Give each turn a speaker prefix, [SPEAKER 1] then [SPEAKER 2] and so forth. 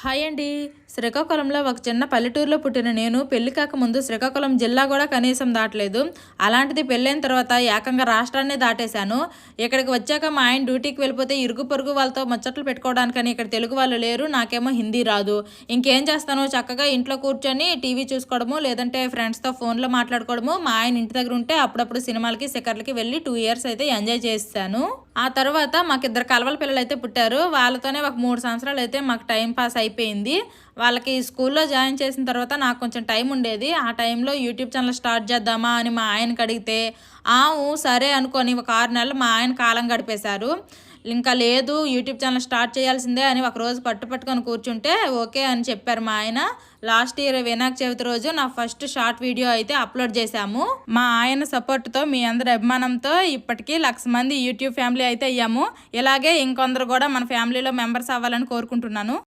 [SPEAKER 1] Hi అండి. శ్రీకాకుళంలో ఒక చిన్న పల్లెటూరులో పుట్టిన నేను పెళ్లి కాకముందు శ్రీకాకుళం జిల్లా కూడా కనీసం దాటలేదు. అలాంటిది పెళ్ళైన తర్వాత ఏకంగా రాష్ట్రాన్ని దాటేశాను. ఇక్కడికి వచ్చాక మా ఆయన డ్యూటీకి వెళ్ళిపోతే ఇరుగు పొరుగు వాళ్ళతో ముచ్చట్లు పెట్టుకోవడానికని ఇక్కడ తెలుగు వాళ్ళు లేరు. నాకేమో హిందీ రాదు. ఇంకేం చేస్తాను, చక్కగా ఇంట్లో కూర్చొని టీవీ చూసుకోవడము, లేదంటే ఫ్రెండ్స్తో ఫోన్లో మాట్లాడుకోవడము. మా ఆయన ఇంటి దగ్గర ఉంటే అప్పుడప్పుడు సినిమాలకి షికార్లకి వెళ్ళి 2 ఇయర్స్ అయితే ఎంజాయ్ చేశాను. ఆ తర్వాత మాకిద్దరు కలవల పిల్లలు అయితే పుట్టారు. వాళ్ళతోనే ఒక 3 సంవత్సరాలు అయితే మాకు టైం పాస్ అయిపోయింది. వాళ్ళకి స్కూల్లో జాయిన్ చేసిన తర్వాత నాకు కొంచెం టైం ఉండేది. ఆ టైంలో యూట్యూబ్ ఛానల్ స్టార్ట్ చేద్దామా అని మా ఆయనకి అడిగితే సరే అనుకొని ఒక 6 నెలలు మా ఆయన కాలం గడిపేశారు. ఇంకా లేదు, యూట్యూబ్ ఛానల్ స్టార్ట్ చేయాల్సిందే అని ఒకరోజు పట్టుకొని కూర్చుంటే ఓకే అని చెప్పారు మా ఆయన. లాస్ట్ ఇయర్ వినాయక చవితి రోజు నా ఫస్ట్ షార్ట్ వీడియో అయితే అప్లోడ్ చేశాము. మా ఆయన సపోర్ట్తో, మీ అందరి అభిమానంతో ఇప్పటికీ 1,00,000 మంది యూట్యూబ్ ఫ్యామిలీ అయితే అయ్యాము. ఇలాగే ఇంకొందరు కూడా మన ఫ్యామిలీలో మెంబర్స్ అవ్వాలని కోరుకుంటున్నాను.